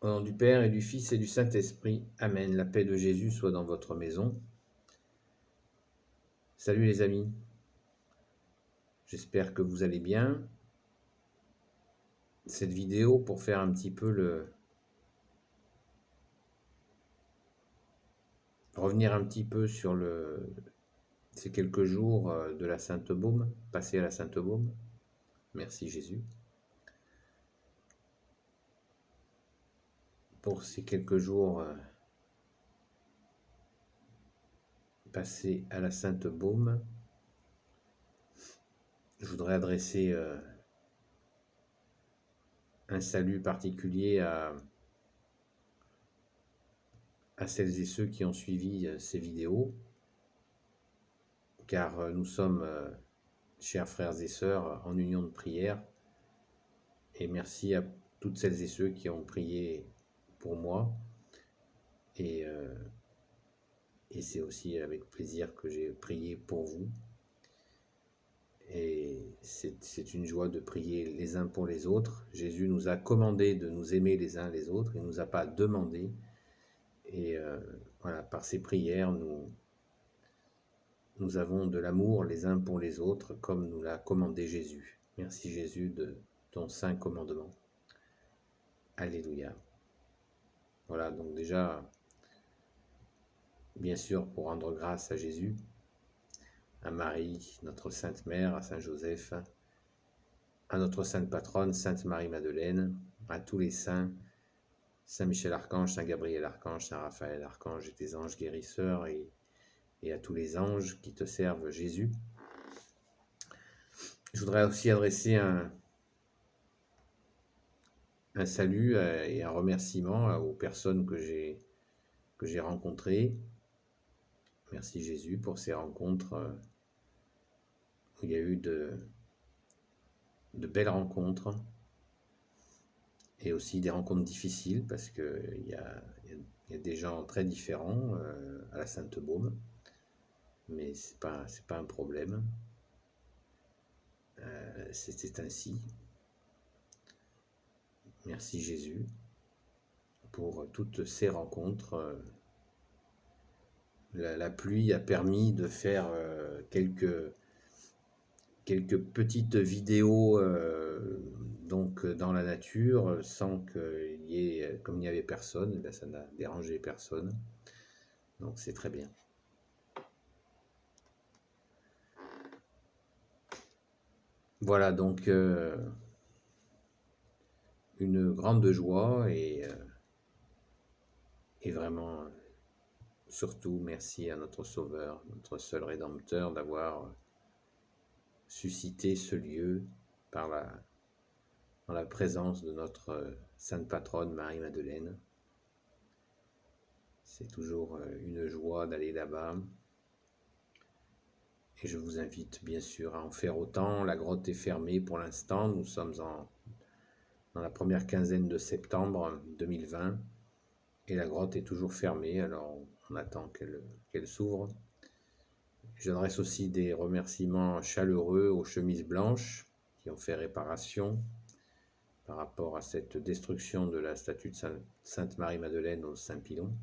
Au nom du Père et du Fils et du Saint-Esprit. Amen. La paix de Jésus soit dans votre maison. Salut les amis. J'espère que vous allez bien. Cette vidéo pour faire un petit peu revenir un petit peu sur ces quelques jours de la Sainte Baume, passés à la Sainte Baume. Merci Jésus. Pour ces quelques jours passés à la Sainte Baume, je voudrais adresser un salut particulier à celles et ceux qui ont suivi ces vidéos, car nous sommes, chers frères et sœurs, en union de prière, et merci à toutes celles et ceux qui ont prié pour moi, et c'est aussi avec plaisir que j'ai prié pour vous, et c'est une joie de prier les uns pour les autres. Jésus nous a commandé de nous aimer les uns les autres, il ne nous a pas demandé, et voilà, par ces prières, nous avons de l'amour les uns pour les autres, comme nous l'a commandé Jésus. Merci Jésus de ton saint commandement. Alléluia. Voilà, donc déjà, bien sûr, pour rendre grâce à Jésus, à Marie, notre Sainte Mère, à Saint Joseph, à notre Sainte Patronne, Sainte Marie-Madeleine, à tous les saints, Saint Michel Archange, Saint Gabriel Archange, Saint Raphaël Archange et tes anges guérisseurs, et à tous les anges qui te servent Jésus. Je voudrais aussi adresser un salut et un remerciement aux personnes que j'ai rencontrées. Merci Jésus pour ces rencontres où il y a eu de belles rencontres et aussi des rencontres difficiles parce qu'il y a des gens très différents à la Sainte Baume, mais c'est pas un problème. C'est ainsi. Merci Jésus pour toutes ces rencontres. La pluie a permis de faire quelques petites vidéos donc dans la nature sans qu'il y ait, comme il n'y avait personne, ça n'a dérangé personne, donc c'est très bien. Voilà, donc une grande joie et vraiment surtout merci à notre Sauveur, notre seul Rédempteur, d'avoir suscité ce lieu dans la présence de notre Sainte Patronne Marie-Madeleine. C'est toujours une joie d'aller là-bas. Et je vous invite bien sûr à en faire autant. La grotte est fermée pour l'instant. Nous sommes dans la première quinzaine de septembre 2020. Et la grotte est toujours fermée. Alors on attend qu'elle s'ouvre. J'adresse aussi des remerciements chaleureux aux chemises blanches qui ont fait réparation par rapport à cette destruction de la statue de Sainte Marie-Madeleine au Saint-Pilon.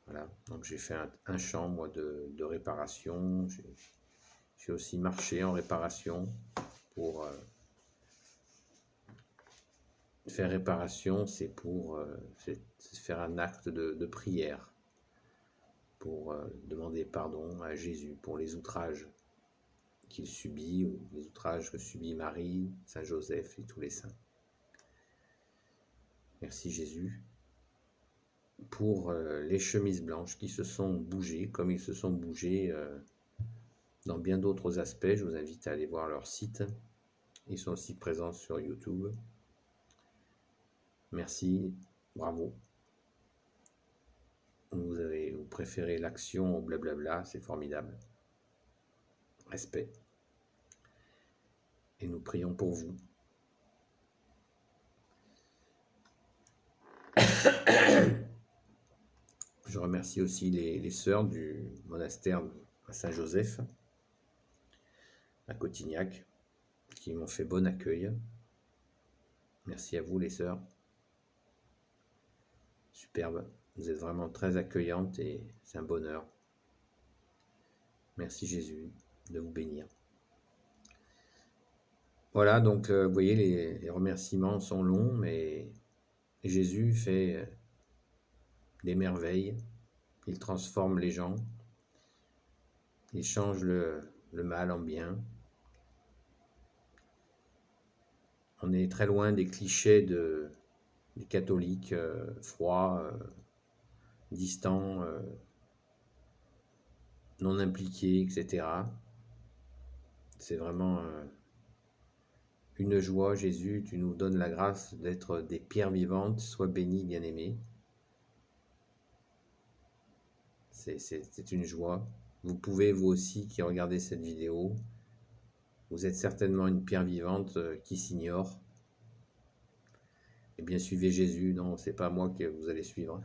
Voilà, donc j'ai fait un chant moi de réparation. J'ai aussi marché en réparation pour faire réparation, c'est pour faire un acte de prière pour demander pardon à Jésus pour les outrages qu'il subit ou les outrages que subit Marie, Saint Joseph et tous les saints. Merci Jésus pour les chemises blanches qui se sont bougées comme ils se sont bougés dans bien d'autres aspects. Je vous invite à aller voir leur site. Ils sont aussi présents sur YouTube. Merci, bravo. Vous préférez l'action au blablabla, c'est formidable. Respect. Et nous prions pour vous. Je remercie aussi les sœurs du monastère à Saint-Joseph, à Cotignac, qui m'ont fait bon accueil. Merci à vous les sœurs. superbe. Vous êtes vraiment très accueillante et c'est un bonheur. Merci Jésus de vous bénir. Voilà, donc vous voyez, les remerciements sont longs, mais Jésus fait des merveilles. Il transforme les gens. Il change le mal en bien. On est très loin des clichés des catholiques froids, distants, non impliqués, etc. C'est vraiment une joie. Jésus, tu nous donnes la grâce d'être des pierres vivantes. Sois béni, bien-aimé. C'est une joie. Vous pouvez, vous aussi, qui regardez cette vidéo, vous êtes certainement une pierre vivante qui s'ignore. Eh bien, suivez Jésus. Non, c'est pas moi que vous allez suivre.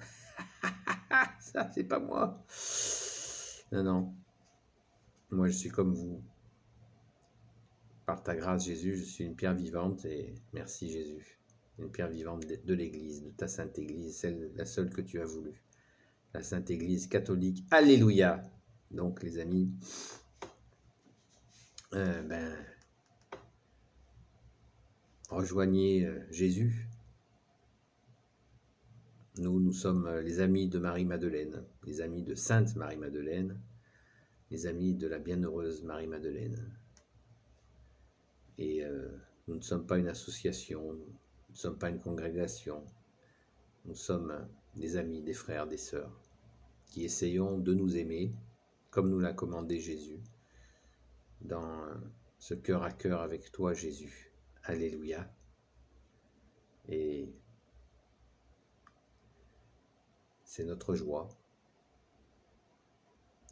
Ça, c'est pas moi. Non, non. Moi, je suis comme vous. Par ta grâce, Jésus, je suis une pierre vivante et merci, Jésus. Une pierre vivante de l'Église, de ta Sainte Église, la seule que tu as voulu. La Sainte Église catholique. Alléluia. Donc, les amis, rejoignez Jésus. Nous sommes les amis de Marie-Madeleine, les amis de Sainte Marie-Madeleine, les amis de la bienheureuse Marie-Madeleine. Et nous ne sommes pas une association, nous ne sommes pas une congrégation, nous sommes des amis, des frères, des sœurs, qui essayons de nous aimer, comme nous l'a commandé Jésus, dans ce cœur à cœur avec toi, Jésus. Alléluia. Et c'est notre joie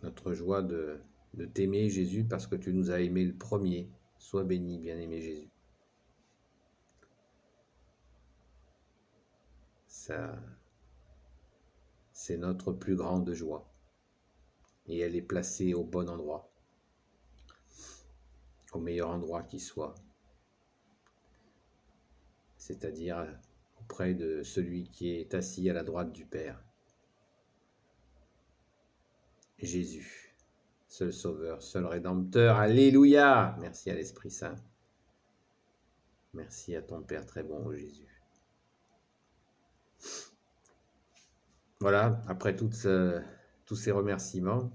de t'aimer, Jésus, parce que tu nous as aimés le premier. Sois béni, bien-aimé Jésus. Ça, c'est notre plus grande joie. Et elle est placée au bon endroit, au meilleur endroit qui soit, c'est-à-dire auprès de celui qui est assis à la droite du Père. Jésus, seul Sauveur, seul Rédempteur. Alléluia! Merci à l'Esprit Saint. Merci à ton Père très bon, Jésus. Voilà, après tous ces remerciements,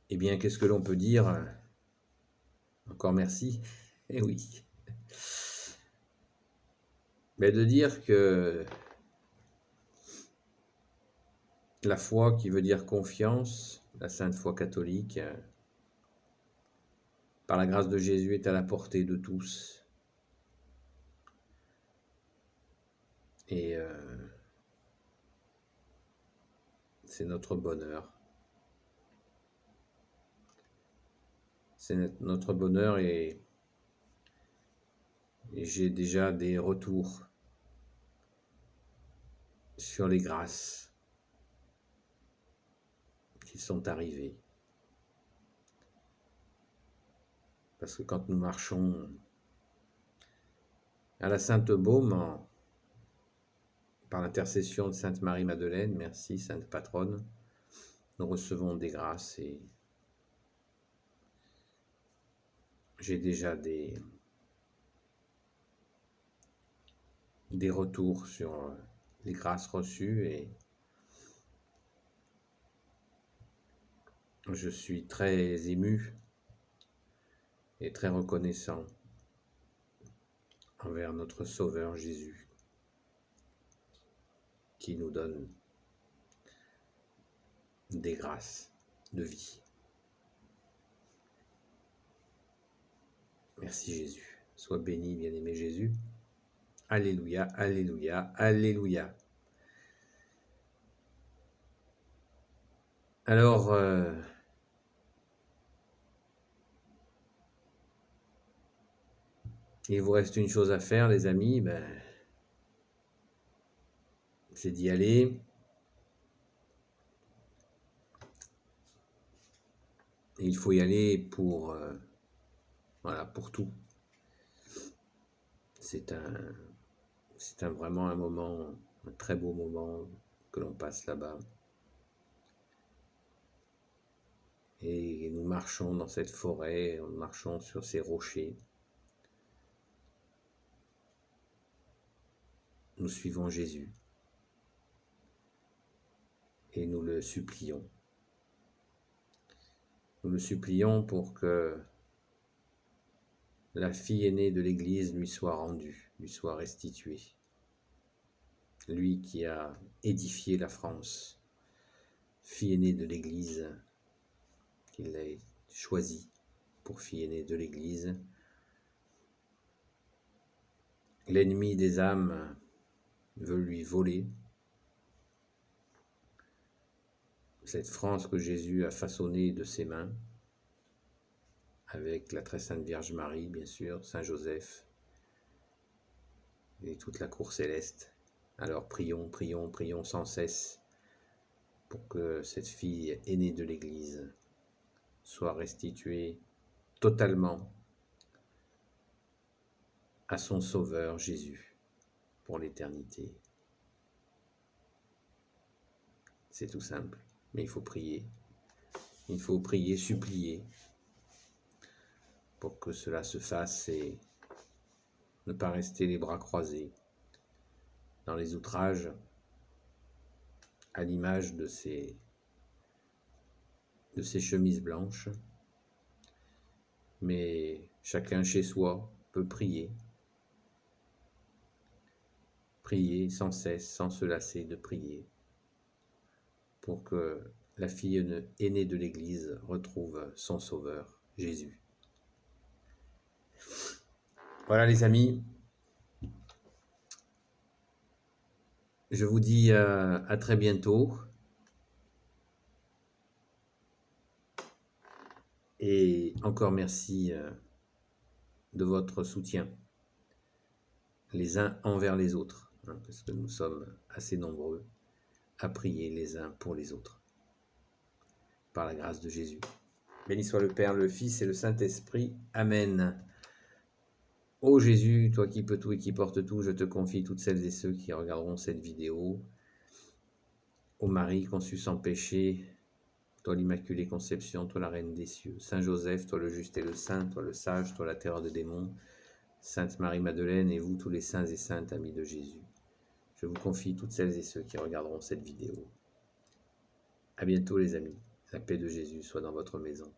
eh bien, qu'est-ce que l'on peut dire? Encore merci. Eh oui. Mais de dire que la foi qui veut dire confiance, la sainte foi catholique, par la grâce de Jésus, est à la portée de tous. Et c'est notre bonheur. C'est notre bonheur et j'ai déjà des retours sur les grâces qui sont arrivées. Parce que quand nous marchons à la Sainte Baume, par l'intercession de Sainte Marie-Madeleine, merci Sainte Patronne, nous recevons des grâces et j'ai déjà des retours sur les grâces reçues et je suis très ému et très reconnaissant envers notre Sauveur Jésus qui nous donne des grâces de vie. Merci Jésus. Sois béni, bien-aimé Jésus. Alléluia, alléluia, alléluia. Alors, il vous reste une chose à faire, les amis, c'est d'y aller. Et il faut y aller pour, voilà, pour tout. C'est C'est vraiment un moment, un très beau moment que l'on passe là-bas. Et nous marchons dans cette forêt, nous marchons sur ces rochers. Nous suivons Jésus et nous le supplions. Nous le supplions pour que la fille aînée de l'Église lui soit rendue, lui soit restituée. Lui qui a édifié la France, fille aînée de l'Église, qu'il a choisie pour fille aînée de l'Église. L'ennemi des âmes veut lui voler cette France que Jésus a façonnée de ses mains, avec la très sainte Vierge Marie, bien sûr, Saint Joseph et toute la cour céleste. Alors prions, prions, prions sans cesse pour que cette fille aînée de l'Église soit restituée totalement à son Sauveur Jésus pour l'éternité. C'est tout simple, mais il faut prier. Il faut prier, supplier pour que cela se fasse et ne pas rester les bras croisés dans les outrages à l'image de ces chemises blanches. Mais chacun chez soi peut prier. Prier sans cesse, sans se lasser de prier, pour que la fille aînée de l'Église retrouve son Sauveur, Jésus. Voilà les amis, je vous dis à très bientôt. Et encore merci de votre soutien, les uns envers les autres, parce que nous sommes assez nombreux à prier les uns pour les autres, par la grâce de Jésus. Béni soit le Père, le Fils et le Saint-Esprit. Amen. Ô Jésus, toi qui peux tout et qui portes tout, je te confie toutes celles et ceux qui regarderont cette vidéo. Ô Marie conçue sans péché, toi l'Immaculée Conception, toi la Reine des cieux, Saint Joseph, toi le juste et le saint, toi le sage, toi la terreur des démons, Sainte Marie-Madeleine et vous tous les saints et saintes amis de Jésus. Je vous confie toutes celles et ceux qui regarderont cette vidéo. À bientôt les amis, la paix de Jésus soit dans votre maison.